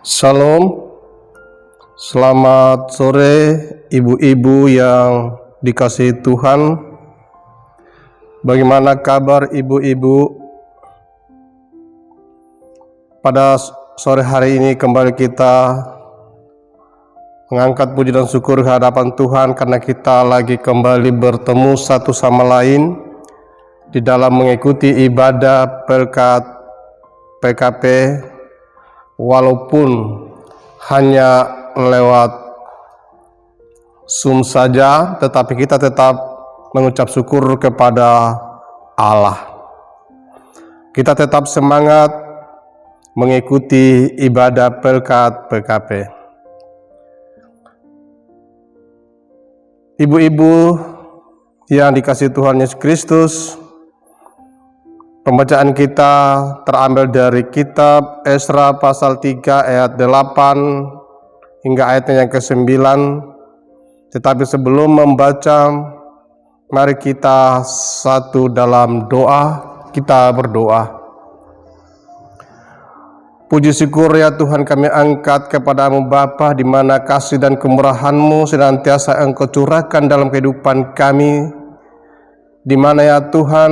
Shalom, selamat sore ibu-ibu yang dikasihi Tuhan. Bagaimana kabar ibu-ibu? Pada sore hari ini kembali kita mengangkat puji dan syukur ke hadapan Tuhan karena kita lagi kembali bertemu satu sama lain di dalam mengikuti ibadah berkat PKP, walaupun hanya lewat Zoom saja, tetapi kita tetap mengucap syukur kepada Allah. Kita tetap semangat mengikuti ibadah berkat PKP. Ibu-ibu yang dikasihi Tuhan Yesus Kristus, pembacaan kita terambil dari kitab Esra pasal 3 ayat 8 hingga ayatnya yang ke-9. Tetapi sebelum membaca, mari kita satu dalam doa, kita berdoa. Puji syukur ya Tuhan kami angkat kepadamu Bapa, di mana kasih dan kemurahan-Mu senantiasa Engkau curahkan dalam kehidupan kami, di mana ya Tuhan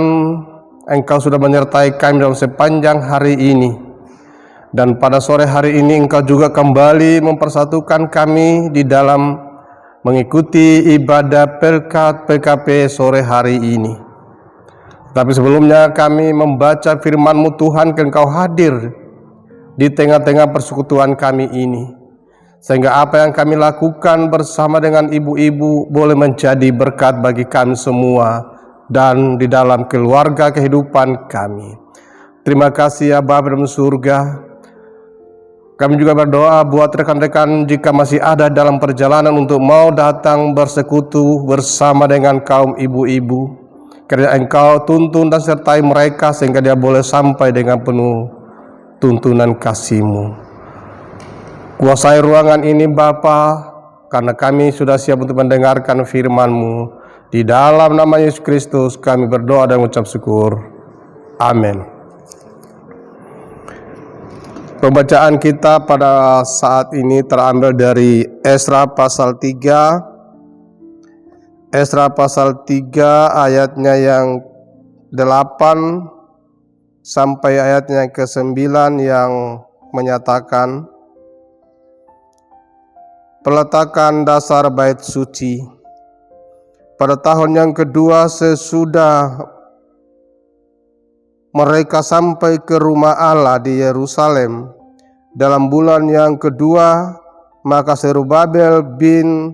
Engkau sudah menyertai kami dalam sepanjang hari ini. Dan pada sore hari ini Engkau juga kembali mempersatukan kami di dalam mengikuti ibadah berkat PKP sore hari ini. Tapi sebelumnya kami membaca firman-Mu Tuhan, Engkau hadir di tengah-tengah persekutuan kami ini, sehingga apa yang kami lakukan bersama dengan ibu-ibu boleh menjadi berkat bagi kami semua dan di dalam keluarga kehidupan kami. Terima kasih ya Bapa dalam surga. Kami juga berdoa buat rekan-rekan jika masih ada dalam perjalanan untuk mau datang bersekutu bersama dengan kaum ibu-ibu, karena Engkau tuntun dan sertai mereka sehingga dia boleh sampai dengan penuh tuntunan kasih-Mu. Kuasai ruangan ini Bapa, karena kami sudah siap untuk mendengarkan firman-Mu. Di dalam nama Yesus Kristus kami berdoa dan mengucap syukur. Amin. Pembacaan kita pada saat ini terambil dari Esra pasal 3. Esra pasal 3 ayatnya yang 8 sampai ayatnya yang ke-9 yang menyatakan peletakan dasar bait suci. Pada tahun yang kedua sesudah mereka sampai ke rumah Allah di Yerusalem, dalam bulan yang kedua, maka Zerubabel bin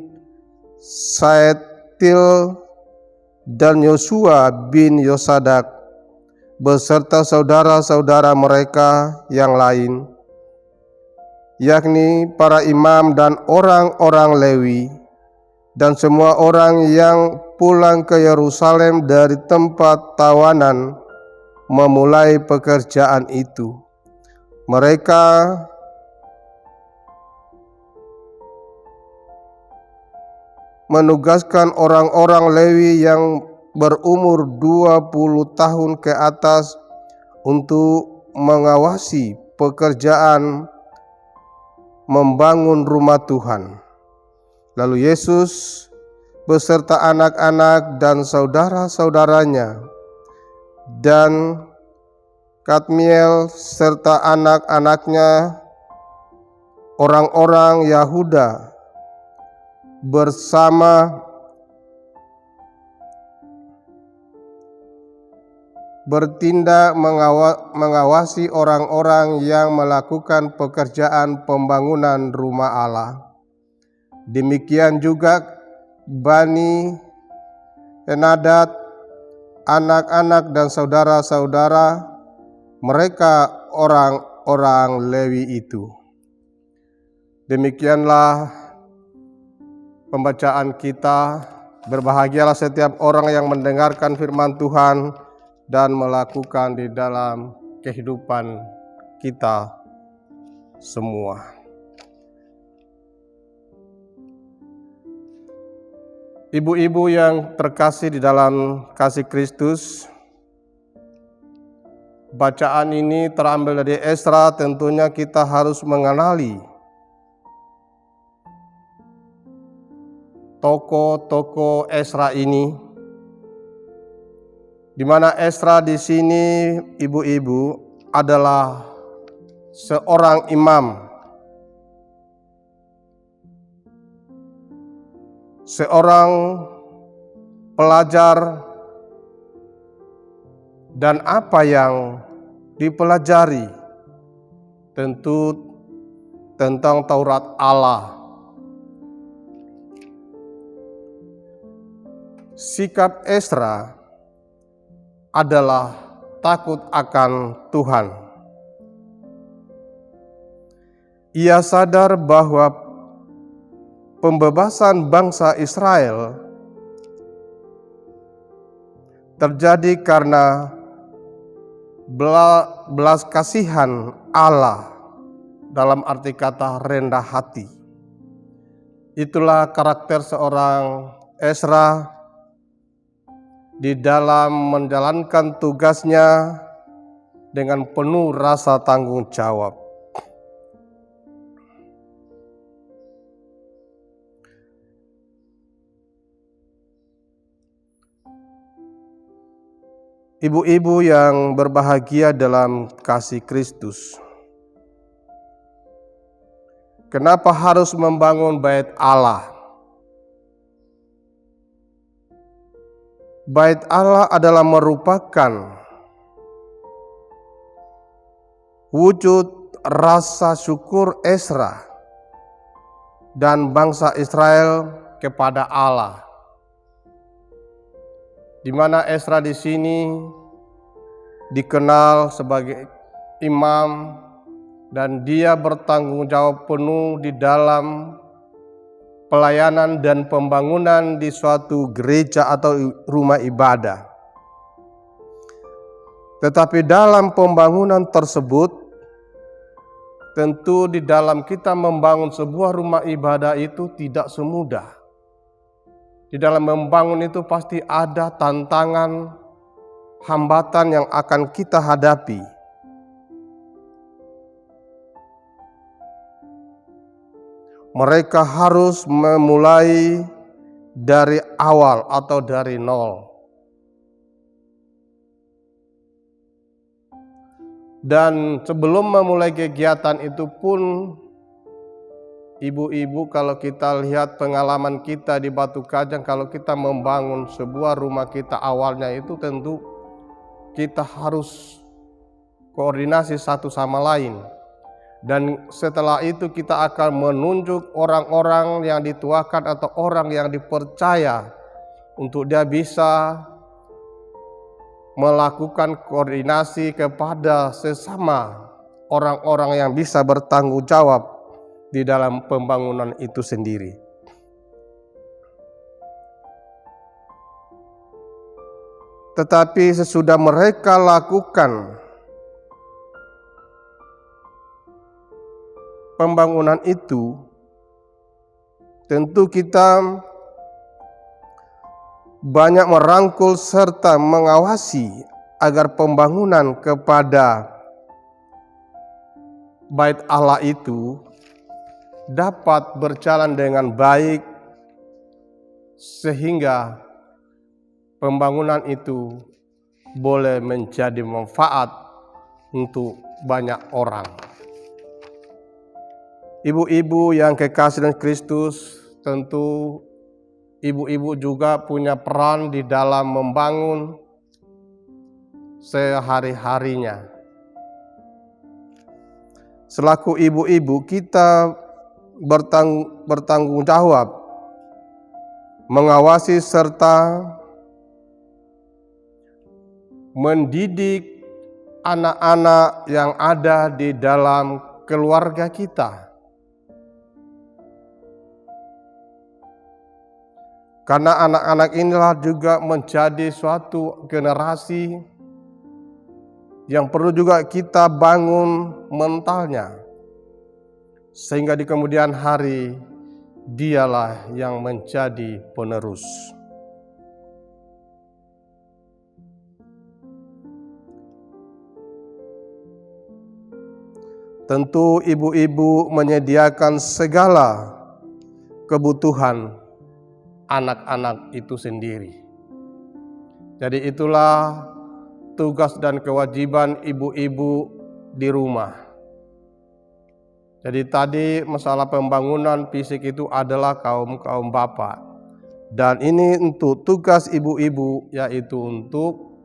Saetil dan Yosua bin Yosadak beserta saudara-saudara mereka yang lain, yakni para imam dan orang-orang Lewi, dan semua orang yang pulang ke Yerusalem dari tempat tawanan memulai pekerjaan itu. Mereka menugaskan orang-orang Lewi yang berumur 20 tahun ke atas untuk mengawasi pekerjaan membangun rumah Tuhan. Lalu Yesus beserta anak-anak dan saudara-saudaranya dan Kadmiel serta anak-anaknya, orang-orang Yahuda bersama bertindak mengawasi orang-orang yang melakukan pekerjaan pembangunan rumah Allah. Demikian juga Bani Henadad, anak-anak dan saudara-saudara mereka orang-orang Lewi itu. Demikianlah pembacaan kita. Berbahagialah setiap orang yang mendengarkan firman Tuhan dan melakukan di dalam kehidupan kita semua. Ibu-ibu yang terkasih di dalam kasih Kristus, Bacaan ini terambil dari Ezra, tentunya kita harus mengenali tokoh-tokoh Ezra ini, di mana Ezra di sini, ibu-ibu, adalah seorang imam, seorang pelajar, dan apa yang dipelajari tentu tentang Taurat Allah. Sikap Ezra adalah takut akan Tuhan. Ia sadar bahwa pembebasan bangsa Israel terjadi karena belas kasihan Allah, dalam arti kata rendah hati. Itulah karakter seorang Ezra di dalam menjalankan tugasnya dengan penuh rasa tanggung jawab. Ibu-ibu yang berbahagia dalam kasih Kristus, kenapa harus membangun bait Allah? Bait Allah adalah merupakan wujud rasa syukur Ezra dan bangsa Israel kepada Allah, di mana Ezra di sini dikenal sebagai imam dan dia bertanggung jawab penuh di dalam pelayanan dan pembangunan di suatu gereja atau rumah ibadah. Tetapi dalam pembangunan tersebut, tentu di dalam kita membangun sebuah rumah ibadah itu tidak semudah. Di dalam membangun itu pasti ada tantangan, hambatan yang akan kita hadapi. Mereka harus memulai dari awal atau dari nol. Dan sebelum memulai kegiatan itu pun, ibu-ibu, kalau kita lihat pengalaman kita di Batu Kajang, kalau kita membangun sebuah rumah kita awalnya itu tentu kita harus koordinasi satu sama lain. Dan setelah itu kita akan menunjuk orang-orang yang dituakan atau orang yang dipercaya untuk dia bisa melakukan koordinasi kepada sesama orang-orang yang bisa bertanggung jawab di dalam pembangunan itu sendiri. Tetapi sesudah mereka lakukan pembangunan itu, tentu kita banyak merangkul serta mengawasi agar pembangunan kepada bait Allah itu dapat berjalan dengan baik, sehingga pembangunan itu boleh menjadi manfaat untuk banyak orang. Ibu-ibu yang kekasih dengan Kristus, tentu ibu-ibu juga punya peran di dalam membangun sehari-harinya. Selaku ibu-ibu, kita bertanggung jawab mengawasi serta mendidik anak-anak yang ada di dalam keluarga kita. Karena anak-anak inilah juga menjadi suatu generasi yang perlu juga kita bangun mentalnya, sehingga di kemudian hari dialah yang menjadi penerus. tentu ibu-ibu menyediakan segala kebutuhan anak-anak itu sendiri. Jadi itulah tugas dan kewajiban ibu-ibu di rumah. Jadi tadi masalah pembangunan fisik itu adalah kaum bapak. Dan ini untuk tugas ibu-ibu, yaitu untuk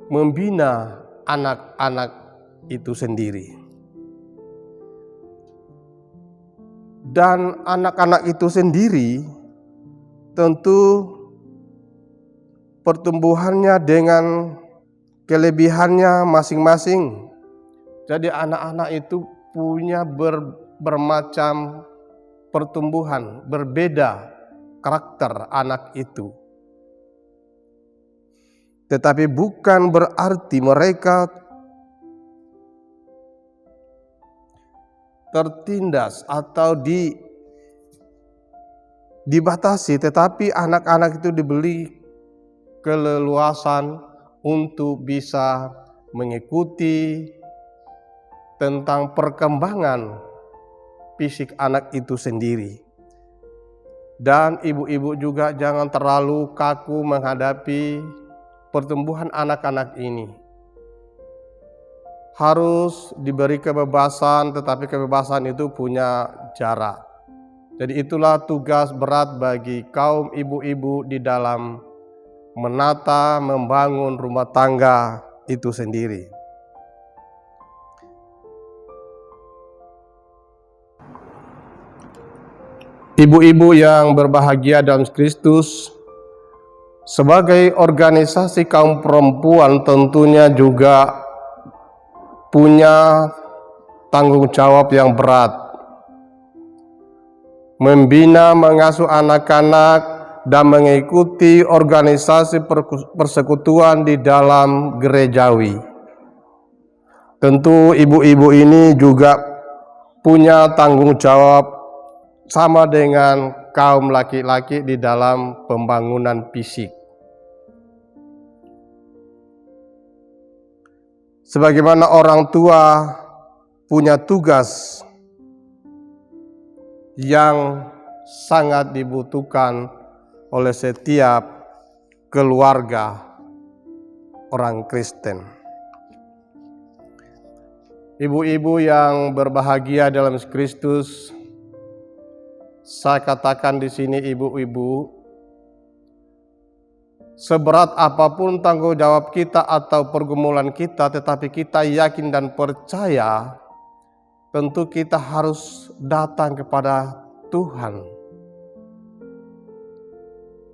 membina anak-anak itu sendiri. Dan anak-anak itu sendiri tentu pertumbuhannya dengan kelebihannya masing-masing. Jadi anak-anak itu punya bermacam pertumbuhan, berbeda karakter anak itu. Tetapi bukan berarti mereka tertindas atau dibatasi, tetapi anak-anak itu diberi keleluasan untuk bisa mengikuti tentang perkembangan fisik anak itu sendiri. Dan ibu-ibu juga jangan terlalu kaku menghadapi pertumbuhan anak-anak ini. Harus diberi kebebasan, tetapi kebebasan itu punya jarak. Jadi itulah tugas berat bagi kaum ibu-ibu di dalam menata, membangun rumah tangga itu sendiri. Ibu-ibu yang berbahagia dalam Kristus, sebagai organisasi kaum perempuan tentunya juga punya tanggung jawab yang berat. Membina, mengasuh anak-anak, dan mengikuti organisasi persekutuan di dalam gerejawi. Tentu ibu-ibu ini juga punya tanggung jawab sama dengan kaum laki-laki di dalam pembangunan fisik. Sebagaimana orang tua punya tugas yang sangat dibutuhkan oleh setiap keluarga orang Kristen. Ibu-ibu yang berbahagia dalam Kristus, saya katakan di sini ibu-ibu, seberat apapun tanggung jawab kita atau pergumulan kita, tetapi kita yakin dan percaya, tentu kita harus datang kepada Tuhan.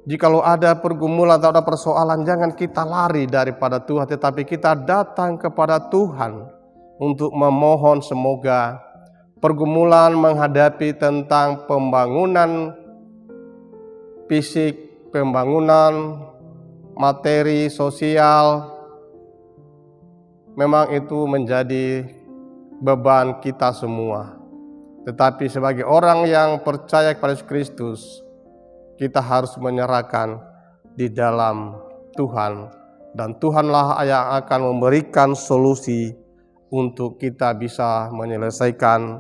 Jikalau ada pergumulan atau ada persoalan, jangan kita lari daripada Tuhan, tetapi kita datang kepada Tuhan untuk memohon semoga pergumulan menghadapi tentang pembangunan fisik, pembangunan materi sosial, memang itu menjadi beban kita semua. Tetapi sebagai orang yang percaya kepada Yesus Kristus, kita harus menyerahkan di dalam Tuhan, dan Tuhanlah yang akan memberikan solusi untuk kita bisa menyelesaikan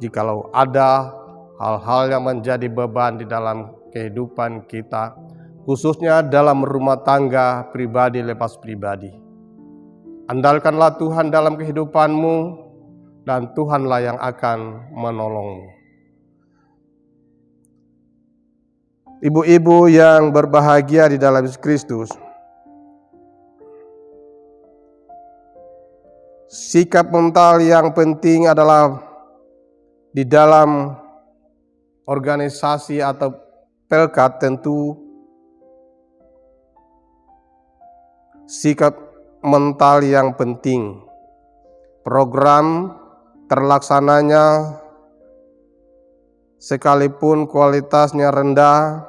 jikalau ada hal-hal yang menjadi beban di dalam kehidupan kita, khususnya dalam rumah tangga pribadi lepas pribadi. Andalkanlah Tuhan dalam kehidupanmu, dan Tuhanlah yang akan menolongmu. Ibu-ibu yang berbahagia di dalam Yesus Kristus, sikap mental yang penting adalah di dalam organisasi atau pelkat, tentu sikap mental yang penting. Program terlaksananya sekalipun kualitasnya rendah,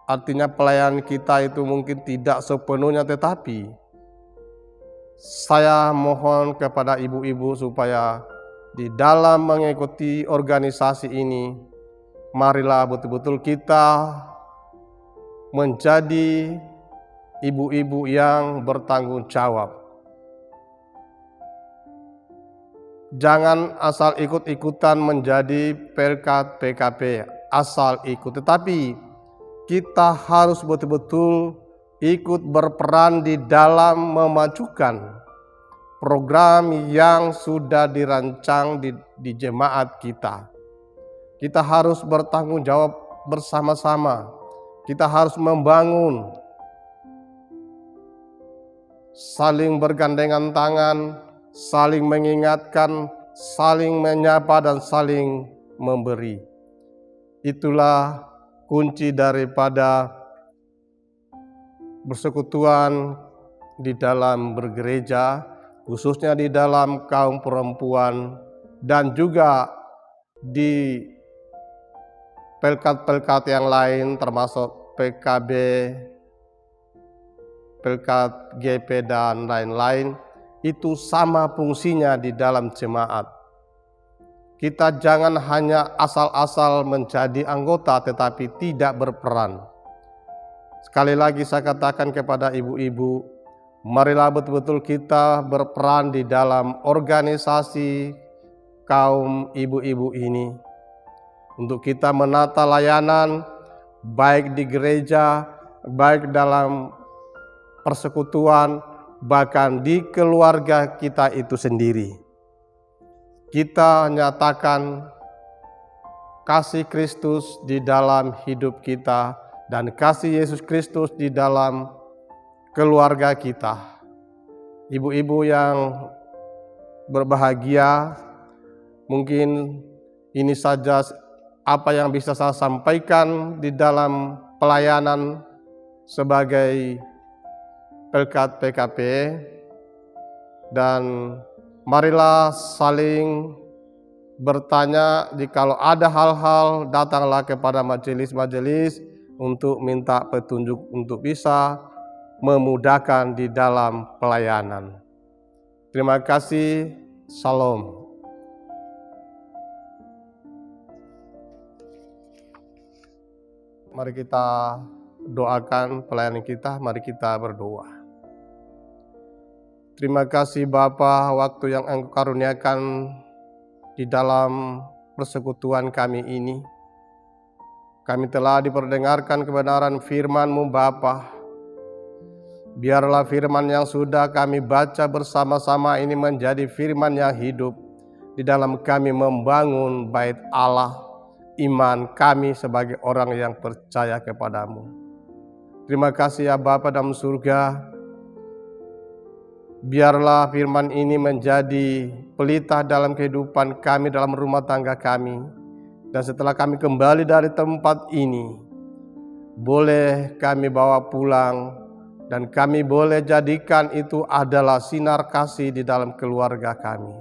artinya pelayanan kita itu mungkin tidak sepenuhnya, tetapi saya mohon kepada ibu-ibu supaya di dalam mengikuti organisasi ini, marilah betul-betul kita menjadi ibu-ibu yang bertanggung jawab. Jangan asal ikut-ikutan menjadi pelkat PKP, asal ikut. Tetapi kita harus betul-betul ikut berperan di dalam memajukan program yang sudah dirancang di jemaat kita. Kita harus bertanggung jawab bersama-sama. Kita harus membangun, saling bergandengan tangan, saling mengingatkan, saling menyapa dan saling memberi. Itulah kunci daripada persekutuan di dalam bergereja, khususnya di dalam kaum perempuan dan juga di pelkat-pelkat yang lain termasuk PKB, pelkat GP dan lain-lain. Itu sama fungsinya di dalam jemaat. Kita jangan hanya asal-asal menjadi anggota tetapi tidak berperan. Sekali lagi saya katakan kepada ibu-ibu, marilah betul-betul kita berperan di dalam organisasi kaum ibu-ibu ini. Untuk kita menata layanan baik di gereja, baik dalam persekutuan, bahkan di keluarga kita itu sendiri. Kita nyatakan kasih Kristus di dalam hidup kita dan kasih Yesus Kristus di dalam keluarga kita. Ibu-ibu yang berbahagia, mungkin ini saja apa yang bisa saya sampaikan di dalam pelayanan sebagai pelkat PKP, dan marilah saling bertanya. Jikalau ada hal-hal, datanglah kepada majelis-majelis untuk minta petunjuk untuk bisa memudahkan di dalam pelayanan. Terima kasih. Salam. Mari kita doakan pelayanan kita. Mari kita berdoa. Terima kasih Bapa, waktu yang Engkau karuniakan di dalam persekutuan kami ini. Kami telah diperdengarkan kebenaran firman-Mu Bapa. Biarlah firman yang sudah kami baca bersama-sama ini menjadi firman yang hidup di dalam kami membangun bait Allah, iman kami sebagai orang yang percaya kepadamu. Terima kasih ya Bapa dalam surga. Biarlah firman ini menjadi pelita dalam kehidupan kami, dalam rumah tangga kami. Dan setelah kami kembali dari tempat ini, boleh kami bawa pulang dan kami boleh jadikan itu adalah sinar kasih di dalam keluarga kami.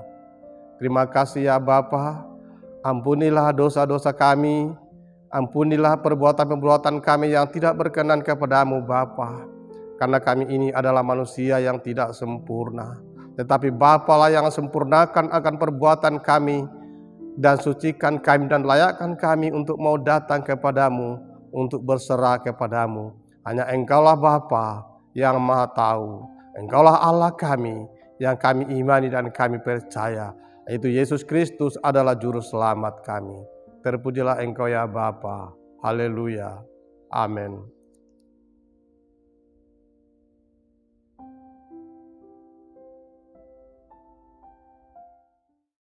Terima kasih ya Bapa. Ampunilah dosa-dosa kami, ampunilah perbuatan-perbuatan kami yang tidak berkenan kepadamu Bapa. Karena kami ini adalah manusia yang tidak sempurna. Tetapi Bapa lah yang sempurnakan akan perbuatan kami dan sucikan kami dan layakkan kami untuk mau datang kepadamu, untuk berserah kepadamu. Hanya Engkaulah Bapa yang Maha Tahu. Engkaulah Allah kami yang kami imani dan kami percaya. Yaitu Yesus Kristus adalah juru selamat kami. Terpujilah Engkau ya Bapa. Haleluya. Amin.